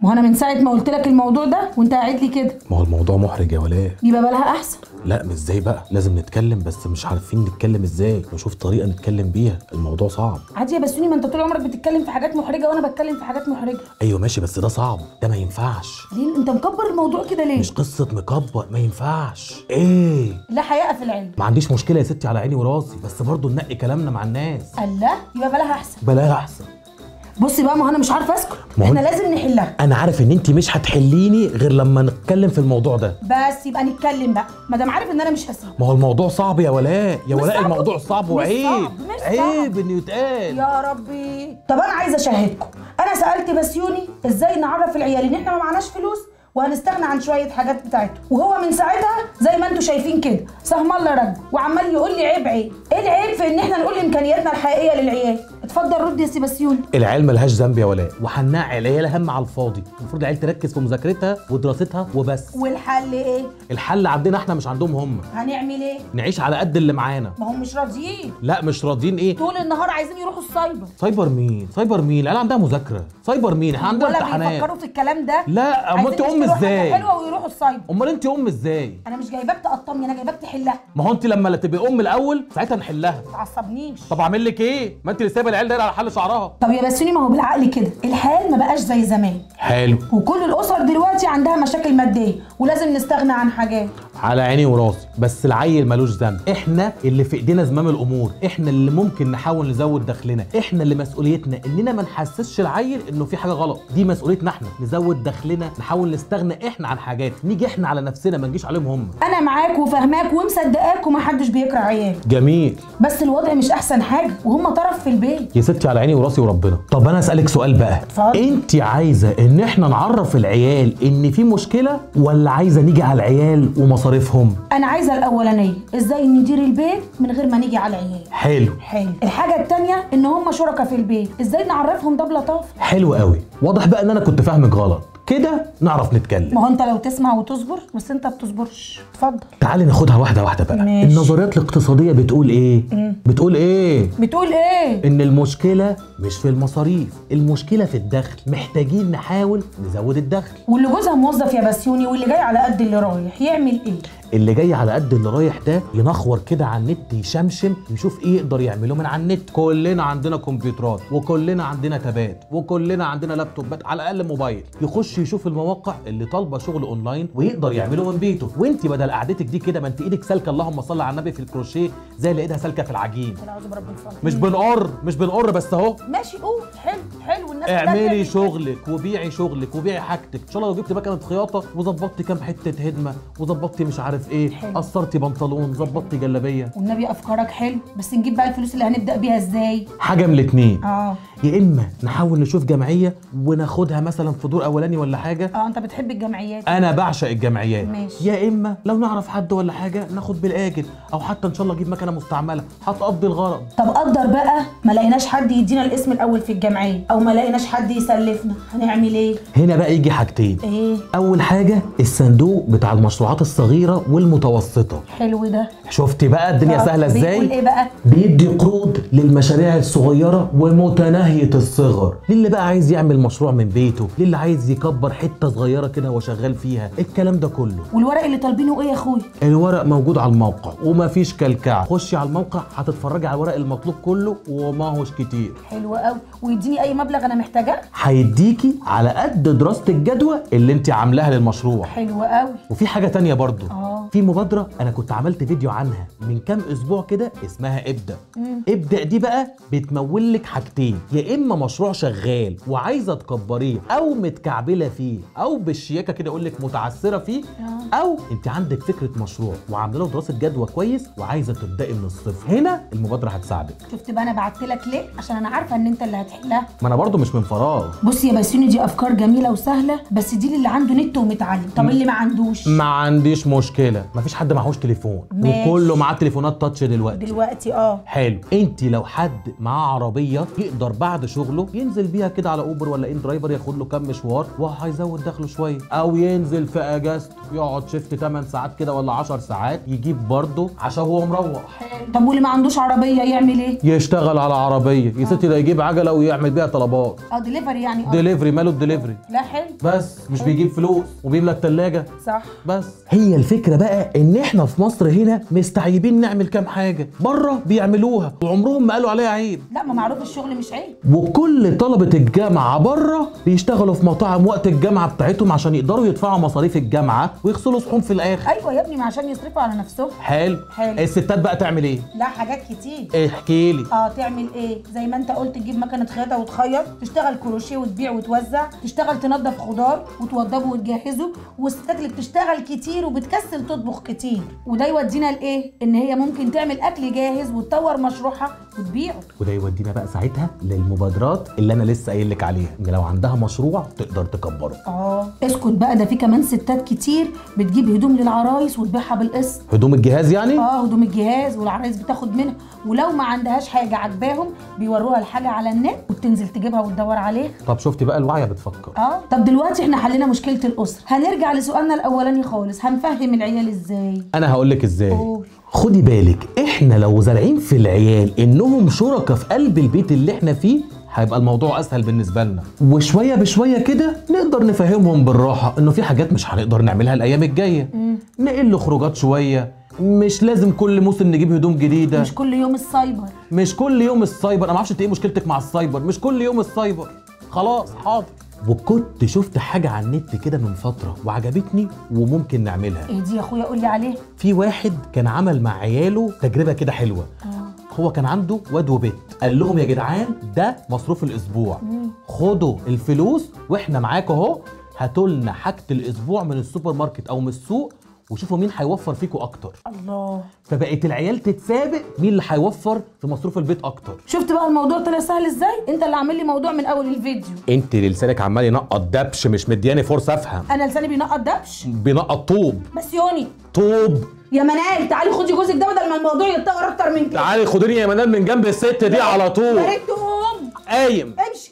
ما هو انا من ساعه ما قلت لك الموضوع ده وانت قاعد لي كده. ما هو الموضوع محرج يا ولاء. يبقى بلاها احسن. لا مش ازاي بقى، لازم نتكلم بس مش عارفين نتكلم ازاي، نشوف طريقه نتكلم بيها، الموضوع صعب. عادي يا بسوني، ما انت طول عمرك بتتكلم في حاجات محرجه وانا بتكلم في حاجات محرجه. ايوه ماشي بس ده صعب، ده ما ينفعش. ليه انت مكبر الموضوع كده ليه؟ مش قصه مكبر، ما ينفعش. ايه؟ لا حياء في العلم. ما عنديش مشكله يا ستي على عيني وراسي، بس برضه ننقي كلامنا مع الناس. الله، يبقى بلاها احسن. بلاها احسن. بصي بقى، ما انا مش عارفه اسكت، احنا لازم نحلها. انا عارف ان انت مش هتحليني غير لما نتكلم في الموضوع ده. بس يبقى نتكلم بقى، ما دام عارف ان انا مش هسيب. ما هو الموضوع صعب يا ولاء، يا ولاء الموضوع صعب وعيب. مش عيب انه يتقال. يا ربي. طب انا عايزه اشهدكم، انا سالت بسيوني ازاي نعرف العيال ان احنا ما معناش فلوس وهنستغنى عن شويه حاجات بتاعتهم، وهو من ساعتها زي ما انتم شايفين كده سهم الله رد وعمال يقول لي عيب عيب. ايه العيب في ان احنا نقول امكانياتنا الحقيقيه للعيال؟ اتفضل رد يا سيباسيوني. العيال ملهاش ذنب يا ولاء، وهننقي العيال هم على الفاضي، المفروض العيال تركز في مذاكرتها ودراستها وبس. والحل ايه؟ الحل عندنا احنا مش عندهم هم. هنعمل ايه؟ نعيش على قد اللي معانا. ما هم مش راضيين. لا مش راضيين ايه؟ طول النهار عايزين يروحوا السايبر. سايبر مين؟ سايبر مين؟ العيال عندها مذاكره. سايبر مين؟ احنا عندنا امتحانات. ولا بيفكروا في الكلام ده؟ لا امال انت ام ازاي؟ حلوه ويروحوا السايبر. امال انت ام ازاي؟ انا مش جايباك تقطمني، انا جايباك تحلها. ما هو انت لما تبقي ام الاول ساعتها نحلها. ما تعصبنيش. طب اعمل لك ايه؟ ما انت اللي سايبه العيال دايره على حل شعرها. طب يا بسوني، ما هو بالعقل كده الحال ما بقاش زي زمان. حلو. وكل الاسر دلوقتي عندها مشاكل ماديه ولازم نستغنى عن حاجات. على عيني وراسي، بس العيل ملوش ذنب، احنا اللي في ايدينا زمام الامور، احنا اللي ممكن نحاول نزود دخلنا، احنا اللي مسؤوليتنا اننا ما نحسسش العيل انه في حاجه غلط، دي مسؤوليتنا احنا، نزود دخلنا، نحاول نستغنى احنا عن حاجات، نيجي احنا على نفسنا ما نجيش عليهم هم. انا معاك وفاهماك ومصدقاك ومحدش بيكره عيال. جميل. بس الوضع مش احسن حاجه وهم طرف في البيت. يا ستي على عيني وراسي وربنا. طب انا اسالك سؤال بقى، اتفضل. انت عايزه ان احنا نعرف العيال ان في مشكله ولا عايزه نيجي على العيال ومصاريفهم؟ انا عايزه الاولانيه، ازاي ندير البيت من غير ما نيجي على العيال. حلو. الحاجه الثانيه ان هم شركاء في البيت، ازاي نعرفهم ده بلطافه. حلو قوي. واضح بقى ان انا كنت فاهمك غلط، كده نعرف نتكلم. ما هو انت لو تسمع وتصبر، بس انت بتصبرش. اتفضل. تعالي ناخدها واحده واحده بقى. ماشي. النظريات الاقتصاديه بتقول ايه؟ بتقول ايه؟ ان المشكله مش في المصاريف، المشكله في الدخل، محتاجين نحاول نزود الدخل. واللي جوزها موظف يا بسيوني واللي جاي على قد اللي رايح يعمل ايه؟ اللي جاي على قد اللي رايح ده ينخور كده على النت، يشمشم يشوف ايه يقدر يعمله من على النت. كلنا عندنا كمبيوترات وكلنا عندنا تابات وكلنا عندنا لابتوبات، على الاقل موبايل، يخش يشوف المواقع اللي طالبه شغل اونلاين ويقدر يعمله من بيته. وانت بدل قعدتك دي كده، ما انت ايدك سالكه اللهم صل على النبي في الكروشيه زي اللي ايدها سالكه في العجين. مش بنقر بس اهو. ماشي قول. حلو الناس اعملي شغلك وبيعي شغلك وبيعي حاجتك. ان شاء الله لو جبت مكنه خياطه وظبطتي كام حته هدمه وظبطتي مش عارف ايه، قصرتي بنطلون، ظبطتي جلابيه. والنبي افكارك حلو، بس نجيب بقى الفلوس اللي هنبدا بيها ازاي؟ حاجه من الاثنين. يا اما نحاول نشوف جمعيه وناخدها مثلا في دور اولاني ولا حاجه. انت بتحب الجمعيات. انا بعشق الجمعيات. ماشي. يا اما لو نعرف حد ولا حاجه ناخد بالاجل، او حتى ان شاء الله اجيب مكنه مستعمله هتقضي الغرض. طب قدر بقى ما لقيناش حد يدينا الاسم الاول في الجمعيه، او ما لقيناش حد يسلفنا، هنعمل ايه؟ هنا بقى يجي حاجتين. ايه؟ اول حاجه الصندوق بتاع المشروعات الصغيره والمتوسطه. حلو ده. شفتي بقى الدنيا سهله ازاي؟ بيقول ايه بقى؟ بيدي قروض للمشاريع الصغيره ومتناهيه الصغر، للي بقى عايز يعمل مشروع من بيته، للي عايز يكبر حته صغيره كده هو شغال فيها، الكلام ده كله. والورق اللي طالبينه ايه يا اخويا؟ الورق موجود على الموقع ومفيش كلكعه، خشي على الموقع هتتفرجي على الورق المطلوب كله وما هوش كتير. حلو قوي. ويديني اي مبلغ انا محتاجاه؟ هيديكي على قد دراسه الجدوى اللي انت عاملاها للمشروع. حلو قوي. وفي حاجه تانية برضو. في مبادره انا كنت عملت فيديو عنها من كام اسبوع كده اسمها ابدا. ابدا دي بقى بتمول لك حاجتين، يا اما مشروع شغال وعايزه تكبريه او متكعبله فيه او بالشياكه كده اقول لك متعثره فيه، او انت عندك فكره مشروع وعامله له دراسه جدوى كويس وعايزه تبداي من الصفر. هنا المبادره هتساعدك. شفت بقى انا بعت لك ليه؟ عشان انا عارفه ان انت اللي هتحلها. ما انا برضو مش من فراغ. بص يا بسيوني، دي افكار جميله وسهله، بس دي اللي عنده نت ومتعلم. طب اللي ما عندوش؟ ما عنديش مشكله، مشكله، مفيش حد معهوش تليفون. ماشي. وكله معاه تليفونات تاتش دلوقتي حلو. انت لو حد معاه عربيه يقدر بعد شغله ينزل بيها كده على اوبر ولا ان درايفر، ياخد له كام مشوار وهيزود دخله شويه، او ينزل في اجازته يقعد شيفت 8 ساعات كده ولا 10 ساعات يجيب برضه عشان هو مروح. طب واللي ما عندوش عربيه يعمل ايه؟ يشتغل على عربيه يا ستي، ده يجيب عجله ويعمل بيها طلبات. دليفري يعني. دليفري، ماله الدليفري؟ لا حلو. بس مش بيجيب فلوس وبيملى التلاجة. صح. بس هي الفكره بقى ان احنا في مصر هنا مستعيبين نعمل كام حاجه، بره بيعملوها وعمرهم ما قالوا عليها عيب. لا، ما معروف الشغل مش عيب. وكل طلبه الجامعه بره بيشتغلوا في مطاعم وقت الجامعه بتاعتهم عشان يقدروا يدفعوا مصاريف الجامعه ويغسلوا صحون في الاخر. ايوه يا ابني، ما عشان يصرفوا على نفسهم. حلو. الستات بقى تعمل ايه؟ لا، حاجات كتير. احكي لي. تعمل ايه؟ زي ما انت قلت، تجيب مكنه خياطه وتخيط، تشتغل كروشيه وتبيع وتوزع، تشتغل تنظف خضار وتوضبه وتجهزه. والستات اللي بتشتغل كتير وبتكسل تطبخ كتير، وده يودينا لايه؟ ان هي ممكن تعمل اكل جاهز وتطور مشروعها وتبيعه. وده يودينا بقى ساعتها للمبادرات اللي انا لسه قايل لك عليها، ان لو عندها مشروع تقدر تكبره. اسكت بقى، ده في كمان ستات كتير بتجيب هدوم للعرايس وتبيعها بالقسط. هدوم الجهاز يعني؟ هدوم الجهاز، والعرايس بتاخد منها، ولو ما عندهاش حاجه عجباهم بيوروها الحاجه على النت وبتنزل تجيبها وتدور عليها. طب شفتي بقى الوعيه بتفكر. طب دلوقتي احنا حلينا مشكله الاسره، هنرجع لسؤالنا الاولاني خالص، هنفهم العيال ازاي؟ انا هقول لك ازاي. قول. خدي بالك، احنا لو زارعين في العيال انهم شركاء في قلب البيت اللي احنا فيه هيبقى الموضوع اسهل بالنسبه لنا، وشويه بشويه كده نقدر نفهمهم بالراحه انه في حاجات مش هنقدر نعملها الايام الجايه. نقل خروجات شويه، مش لازم كل موسم نجيب هدوم جديده، مش كل يوم السايبر. انا ما اعرفش انت ايه مشكلتك مع السايبر، مش كل يوم السايبر. خلاص حاضر. وكنت شفت حاجه على النت كده من فتره وعجبتني وممكن نعملها. ايه دي يا اخويا؟ قول لي عليها. في واحد كان عمل مع عياله تجربه كده حلوه. هو كان عنده واد وبيت، قال لهم يا جدعان ده مصروف الاسبوع، خدوا الفلوس واحنا معاكم اهو، هاتوا لنا حاجه الاسبوع من السوبر ماركت او من السوق وشوفوا مين هيوفر فيكم اكتر. الله. فبقت العيال تتسابق مين اللي هيوفر في مصروف البيت اكتر. شفت بقى الموضوع طلع سهل ازاي؟ انت اللي عامل لي موضوع من اول الفيديو. انت لسانك عمال ينقط دبش، مش مدياني فرصه افهم. انا لساني بينقط دبش؟ بينقط طوب. بس يوني طوب. يا منال، تعالي خدي جوزك ده بدل ما الموضوع يتطور اكتر من كده. تعالي خدوني يا منال من جنب الست دي على طول. يا ريت تقوم. قايم. امشي.